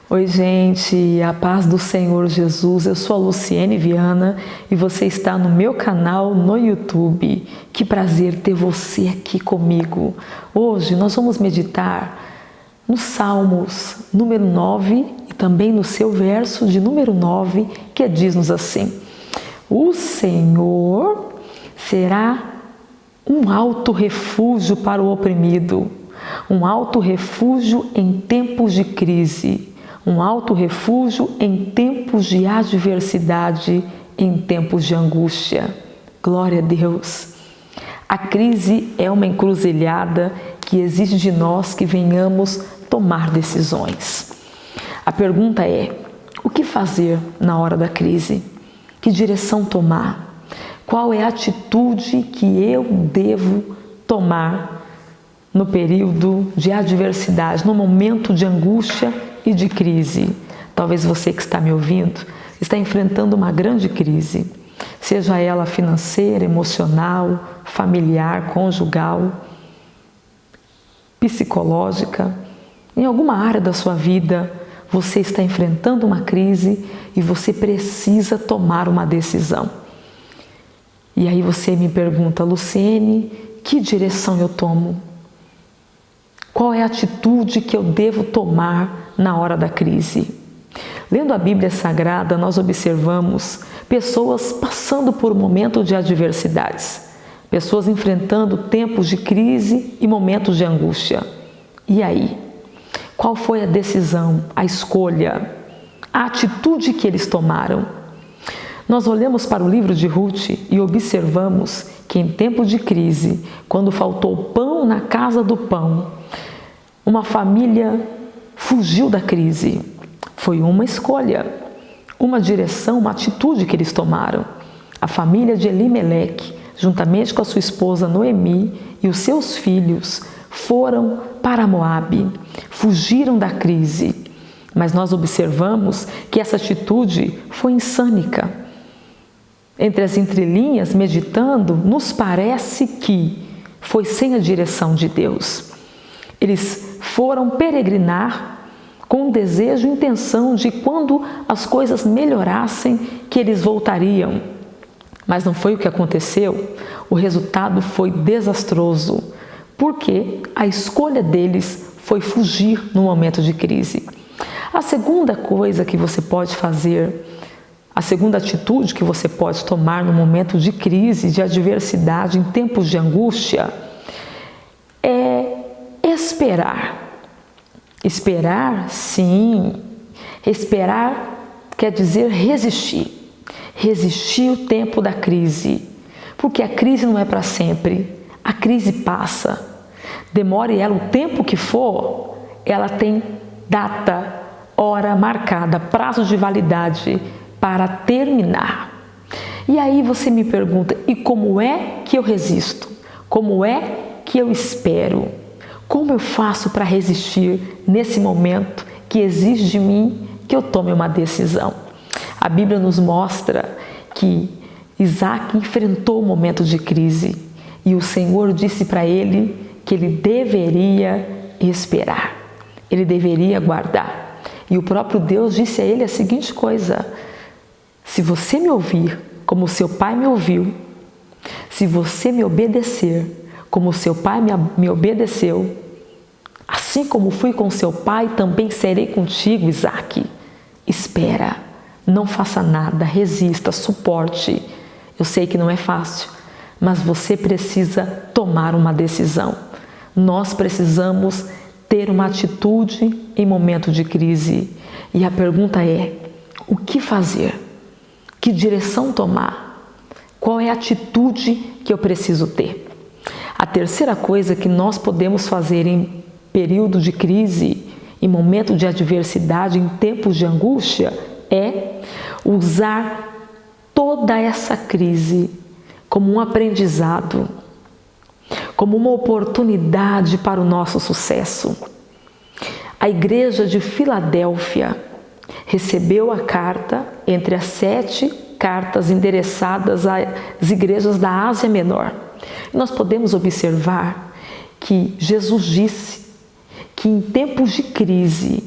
Oi, gente, a paz do Senhor Jesus. Eu sou a Luciene Viana e você está no meu canal no YouTube. Que prazer ter você aqui comigo. Hoje nós vamos meditar nos Salmos número 9 e também no seu verso de número 9, que diz-nos assim: o Senhor será um alto refúgio para o oprimido, um alto refúgio em tempos de crise, um alto refúgio em tempos de adversidade, em tempos de angústia. Glória a Deus! A crise é uma encruzilhada que exige de nós que venhamos tomar decisões. A pergunta é: o que fazer na hora da crise? Que direção tomar? Qual é a atitude que eu devo tomar no período de adversidade, no momento de angústia e de crise? Talvez você que está me ouvindo está enfrentando uma grande crise, seja ela financeira, emocional, familiar, conjugal, psicológica. Em alguma área da sua vida você está enfrentando uma crise e você precisa tomar uma decisão. E aí você me pergunta: Luciene, que direção eu tomo? Qual é a atitude que eu devo tomar na hora da crise? Lendo a Bíblia Sagrada, nós observamos pessoas passando por um momento de adversidades, pessoas enfrentando tempos de crise e momentos de angústia. E aí? Qual foi a decisão, a escolha, a atitude que eles tomaram? Nós olhamos para o livro de Ruth e observamos que em tempo de crise, quando faltou pão na casa do pão, uma família fugiu da crise. Foi uma escolha, uma direção, uma atitude que eles tomaram. A família de Elimeleque, juntamente com a sua esposa Noemi e os seus filhos, foram para Moabe, fugiram da crise. Mas nós observamos que essa atitude foi insânica. Entre as entrelinhas, meditando, nos parece que foi sem a direção de Deus. Eles foram peregrinar com o desejo e intenção de, quando as coisas melhorassem, que eles voltariam. Mas não foi o que aconteceu. O resultado foi desastroso, porque a escolha deles foi fugir no momento de crise. A segunda coisa que você pode fazer, a segunda atitude que você pode tomar no momento de crise, de adversidade, em tempos de angústia, é esperar. Esperar, sim. Esperar quer dizer resistir. Resistir o tempo da crise. Porque a crise não é para sempre. A crise passa. Demore ela o tempo que for, ela tem data, hora marcada, prazo de validade para terminar. E aí você me pergunta: e como é que eu resisto? Como é que eu espero? Como eu faço para resistir nesse momento que exige de mim que eu tome uma decisão? A Bíblia nos mostra que Isaac enfrentou um momento de crise e o Senhor disse para ele que ele deveria esperar, ele deveria guardar. E o próprio Deus disse a ele a seguinte coisa: se você me ouvir como seu pai me ouviu, se você me obedecer como seu pai me obedeceu, assim como fui com seu pai, também serei contigo, Isaac. Espera, não faça nada, resista, suporte. Eu sei que não é fácil, mas você precisa tomar uma decisão. Nós precisamos ter uma atitude em momento de crise. E a pergunta é: o que fazer? Que direção tomar? Qual é a atitude que eu preciso ter? A terceira coisa que nós podemos fazer em período de crise, em momento de adversidade, em tempos de angústia, é usar toda essa crise como um aprendizado, como uma oportunidade para o nosso sucesso. A igreja de Filadélfia recebeu a carta entre as 7 cartas endereçadas às igrejas da Ásia Menor. Nós podemos observar que Jesus disse que em tempos de crise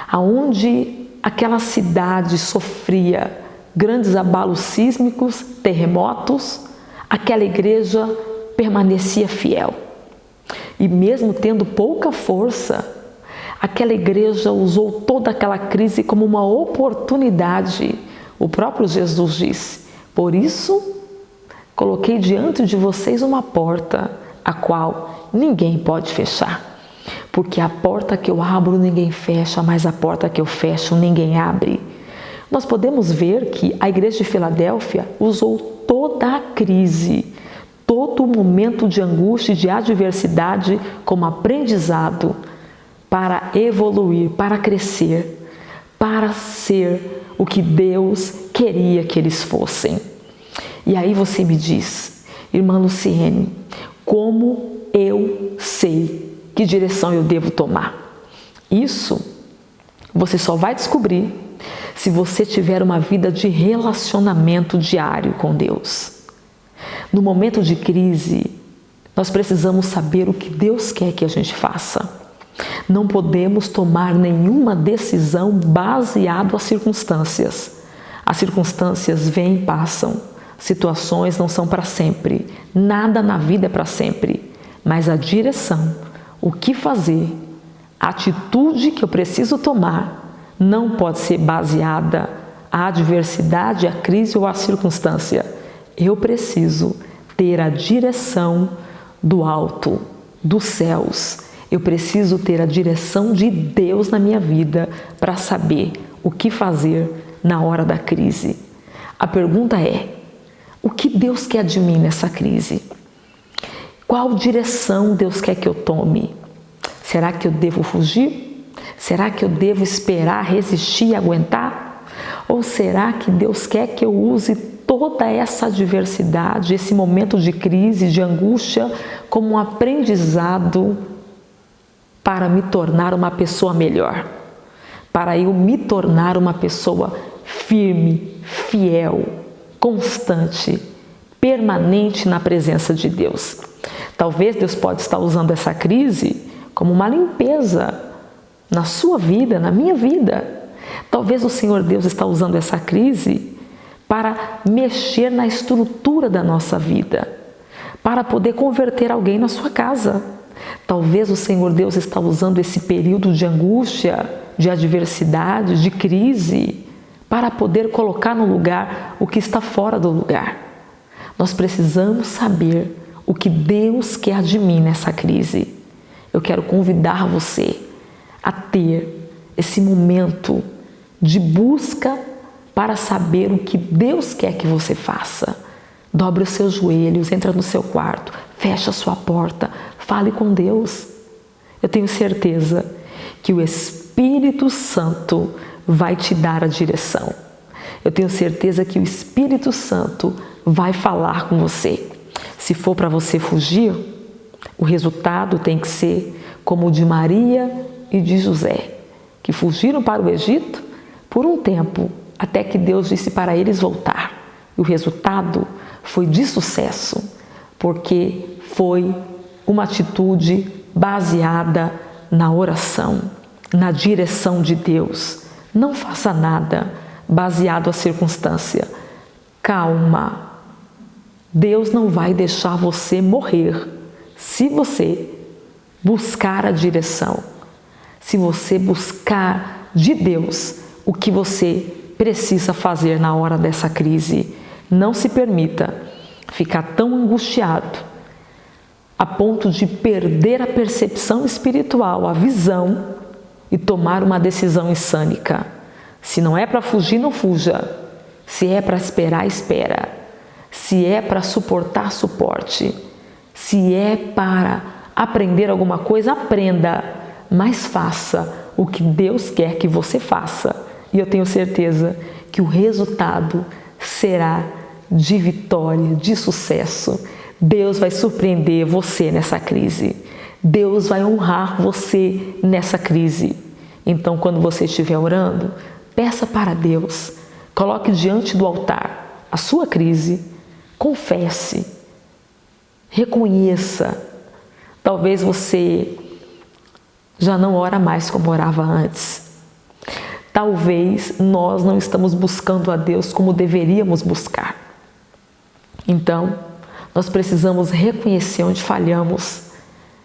aonde aquela cidade sofria grandes abalos sísmicos, terremotos, aquela igreja permanecia fiel. E mesmo tendo pouca força, aquela igreja usou toda aquela crise como uma oportunidade. O próprio Jesus disse: por isso coloquei diante de vocês uma porta, a qual ninguém pode fechar. Porque a porta que eu abro ninguém fecha, mas a porta que eu fecho ninguém abre. Nós podemos ver que a igreja de Filadélfia usou toda a crise, todo o momento de angústia e de adversidade como aprendizado para evoluir, para crescer, para ser o que Deus queria que eles fossem. E aí você me diz, irmã Luciene, como eu sei que direção eu devo tomar? Isso você só vai descobrir se você tiver uma vida de relacionamento diário com Deus. No momento de crise, nós precisamos saber o que Deus quer que a gente faça. Não podemos tomar nenhuma decisão baseada às circunstâncias. As circunstâncias vêm e passam. Situações não são para sempre. Nada na vida é para sempre. Mas a direção, o que fazer, a atitude que eu preciso tomar, não pode ser baseada à adversidade, à crise ou à circunstância. Eu preciso ter a direção do alto, dos céus. Eu preciso ter a direção de Deus na minha vida para saber o que fazer na hora da crise. A pergunta é: o que Deus quer de mim nessa crise? Qual direção Deus quer que eu tome? Será que eu devo fugir? Será que eu devo esperar, resistir e aguentar? Ou será que Deus quer que eu use toda essa adversidade, esse momento de crise, de angústia, como um aprendizado para me tornar uma pessoa melhor? Para eu me tornar uma pessoa firme, fiel, constante, permanente na presença de Deus. Talvez Deus pode estar usando essa crise como uma limpeza na sua vida, na minha vida. Talvez o Senhor Deus está usando essa crise para mexer na estrutura da nossa vida, para poder converter alguém na sua casa. Talvez o Senhor Deus está usando esse período de angústia, de adversidade, de crise, para poder colocar no lugar o que está fora do lugar. Nós precisamos saber o que Deus quer de mim nessa crise. Eu quero convidar você a ter esse momento de busca para saber o que Deus quer que você faça. Dobre os seus joelhos, entra no seu quarto, fecha a sua porta, fale com Deus. Eu tenho certeza que o Espírito Santo vai te dar a direção. Eu tenho certeza que o Espírito Santo vai falar com você. Se for para você fugir, o resultado tem que ser como o de Maria e de José, que fugiram para o Egito por um tempo, até que Deus disse para eles voltar. E o resultado foi de sucesso, porque foi uma atitude baseada na oração, na direção de Deus. Não faça nada baseado à circunstância. Calma. Deus não vai deixar você morrer se você buscar a direção. Se você buscar de Deus o que você precisa fazer na hora dessa crise. Não se permita ficar tão angustiado a ponto de perder a percepção espiritual, a visão e tomar uma decisão insânica. Se não é para fugir, não fuja. Se é para esperar, espera. Se é para suportar, suporte. Se é para aprender alguma coisa, aprenda. Mas faça o que Deus quer que você faça. E eu tenho certeza que o resultado será de vitória, de sucesso. Deus vai surpreender você nessa crise. Deus vai honrar você nessa crise. Então, quando você estiver orando, peça para Deus. Coloque diante do altar a sua crise. Confesse. Reconheça. Talvez você já não ora mais como orava antes. talvez nós não estamos buscando a Deus como deveríamos buscar. Então, nós precisamos reconhecer onde falhamos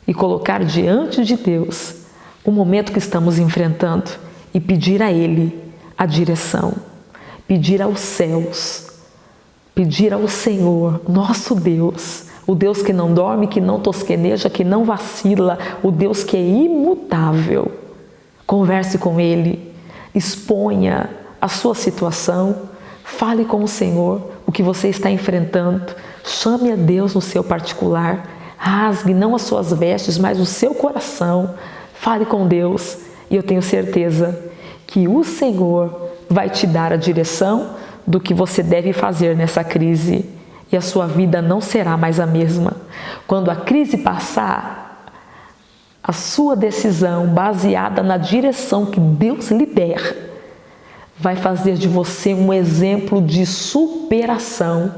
e colocar diante de Deus o momento que estamos enfrentando e pedir a Ele a direção, pedir aos céus, pedir ao Senhor, nosso Deus, o Deus que não dorme, que não tosqueneja, que não vacila, o Deus que é imutável. Converse com Ele, exponha a sua situação, fale com o Senhor o que você está enfrentando, chame a Deus no seu particular, rasgue não as suas vestes, mas o seu coração, fale com Deus e eu tenho certeza que o Senhor vai te dar a direção do que você deve fazer nessa crise e a sua vida não será mais a mesma. Quando a crise passar, a sua decisão baseada na direção que Deus lhe der vai fazer de você um exemplo de superação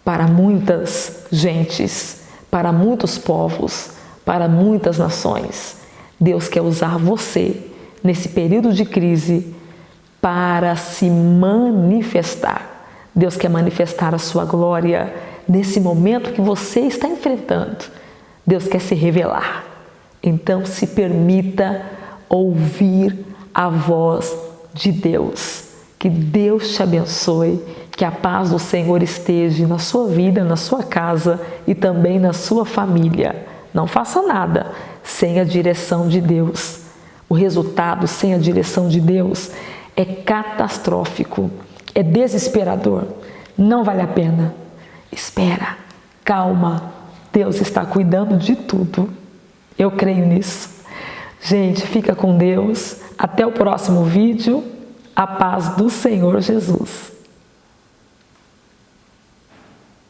para muitas gentes, para muitos povos, para muitas nações. Deus quer usar você nesse período de crise para se manifestar. Deus quer manifestar a sua glória nesse momento que você está enfrentando. Deus quer se revelar. Então se permita ouvir a voz de Deus. Que Deus te abençoe, que a paz do Senhor esteja na sua vida, na sua casa e também na sua família. Não faça nada sem a direção de Deus. O resultado sem a direção de Deus é catastrófico, é desesperador, não vale a pena. Espera, calma, Deus está cuidando de tudo. Eu creio nisso. Gente, fica com Deus. Até o próximo vídeo. A paz do Senhor Jesus.